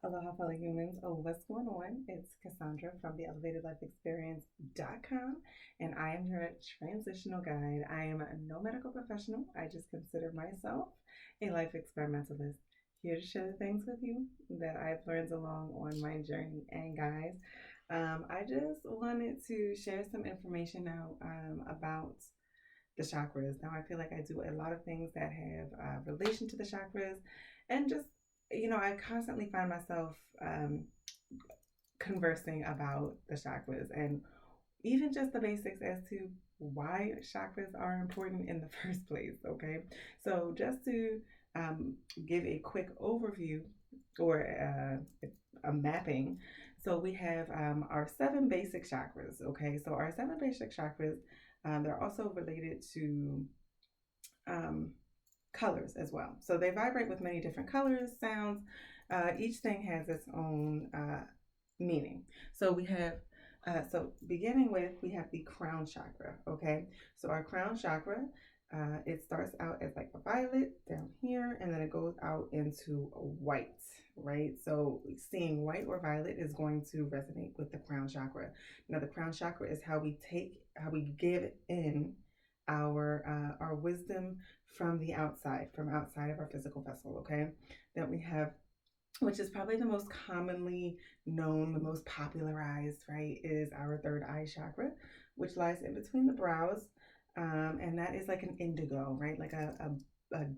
Aloha, fellow humans. Oh, what's going on? It's Cassandra from the ElevatedLifeExperience.com, and I am your transitional guide. I am no medical professional. I just consider myself a life experimentalist, here to share the things with you that I've learned along on my journey. And guys, I just wanted to share some information now about the chakras. Now, I feel like I do a lot of things that have relation to the chakras, and just I constantly find myself conversing about the chakras and even just the basics as to why chakras are important in the first place. Okay, so just to give a quick overview or a mapping. So we have our seven basic chakras. Okay, so our seven basic chakras, they're also related to um, colors as well. So they vibrate with many different colors, sounds. Each thing has its own meaning. So we have, so beginning with, we have the crown chakra. Okay, so our crown chakra, it starts out as like a violet down here, and then it goes out into white, right? So seeing white or violet is going to resonate with the crown chakra. Now, the crown chakra is how we give in our wisdom from the outside, from outside of our physical vessel. Okay, that we have, which is probably the most commonly known, the most popularized, right, is our third eye chakra, which lies in between the brows. And that is like an indigo, right? Like a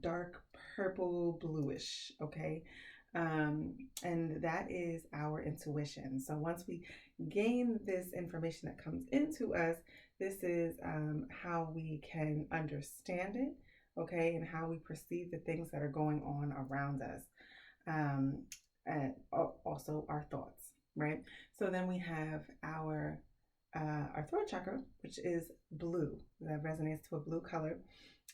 dark purple bluish, okay? And that is our intuition. So once we gain this information that comes into us, this is how we can understand it, okay? And how we perceive the things that are going on around us, and also our thoughts, right? So then we have our throat chakra, which is blue, that resonates to a blue color,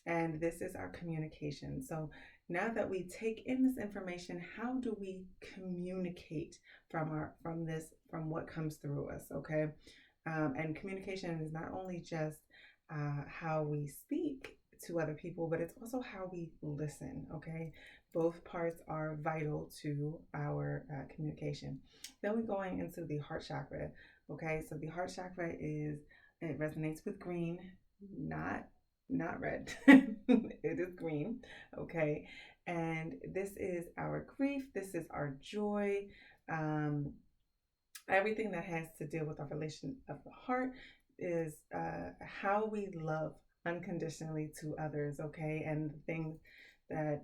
and this is our communication. So now that we take in this information, how do we communicate from what comes through us? Okay, and communication is not only just how we speak to other people, but it's also how we listen. Okay, both parts are vital to our communication. Then we're going into the heart chakra. Okay, so the heart chakra it resonates with green, not not red. It is green. Okay, and this is our grief. This is our joy. Um, Everything that has to deal with our relation of the heart is how we love unconditionally to others. Okay, and the things that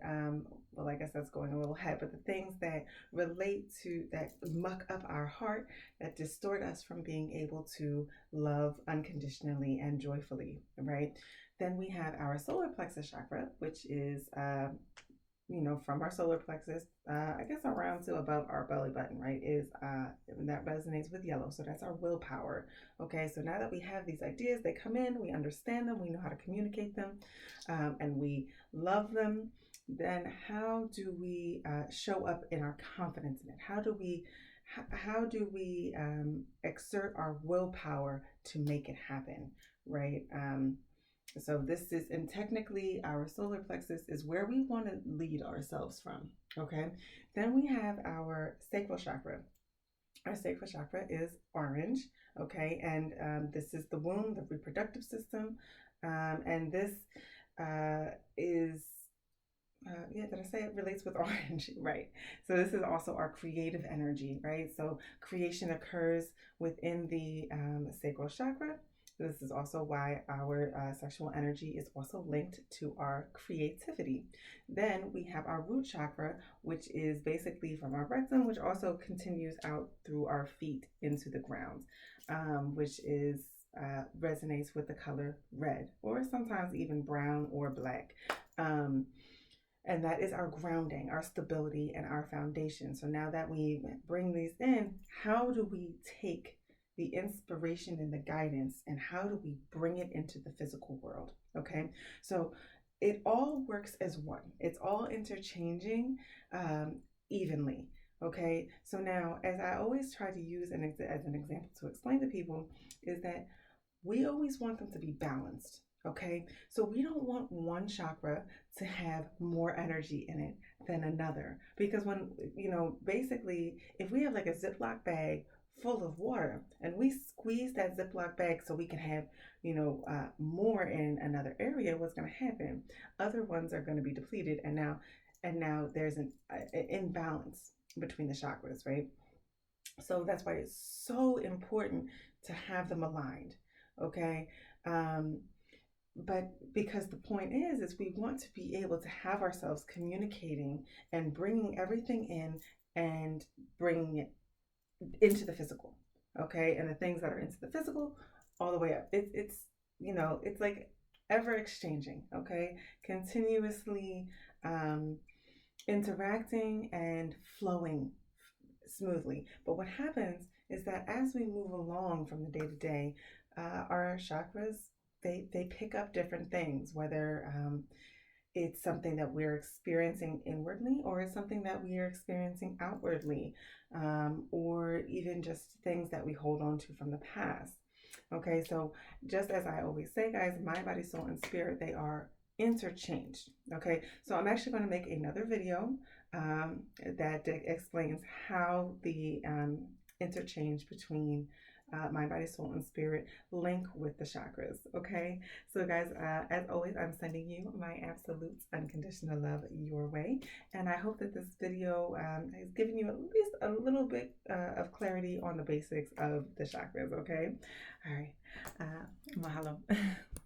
well, I guess that's going a little ahead, but the things that relate to that muck up our heart, that distort us from being able to love unconditionally and joyfully, right? Then we have our solar plexus chakra, which is from our solar plexus, I guess around to about our belly button, right? Is that resonates with yellow. So that's our willpower. Okay, so now that we have these ideas, they come in, we understand them, we know how to communicate them, and we love them. Then how do we show up in our confidence in it? How do we exert our willpower to make it happen, right? So this is, and technically our solar plexus is where we want to lead ourselves from. Okay. Then we have our sacral chakra. Our sacral chakra is orange. Okay. And this is the womb, the reproductive system. And this is yeah, did I say it relates with orange? Right. So this is also our creative energy, right? So creation occurs within the sacral chakra. This is also why our sexual energy is also linked to our creativity. Then we have our root chakra, which is basically from our rectum, which also continues out through our feet into the ground, which is resonates with the color red, or sometimes even brown or black. Um, and that is our grounding, our stability, and our foundation. So now that we bring these in, how do we take the inspiration and the guidance and how do we bring it into the physical world? Okay, so it all works as one, it's all interchanging evenly. Okay, so now, as I always try to use as an example to explain to people, is that we always want them to be balanced. Okay, so we don't want one chakra to have more energy in it than another. Because when, basically, if we have like a Ziploc bag full of water and we squeeze that Ziploc bag so we can have, more in another area, what's going to happen? Other ones are going to be depleted, and now there's an imbalance between the chakras, right? So that's why it's so important to have them aligned. Okay. Um, but because the point is we want to be able to have ourselves communicating and bringing everything in and bringing it into the physical. Okay. And the things that are into the physical all the way up. It's like ever exchanging. Okay. Continuously um, interacting and flowing smoothly. But what happens is that as we move along from the day to day, our chakras, they pick up different things, whether it's something that we're experiencing inwardly or it's something that we are experiencing outwardly, or even just things that we hold on to from the past. Okay, so just as I always say, guys, mind, body, soul, and spirit, they are interchanged. Okay, so I'm actually going to make another video um, that explains how the interchange between mind, body, soul, and spirit link with the chakras. Okay, so guys, as always, I'm sending you my absolute unconditional love your way, and I hope that this video has given you at least a little bit of clarity on the basics of the chakras. Okay, all right, mahalo.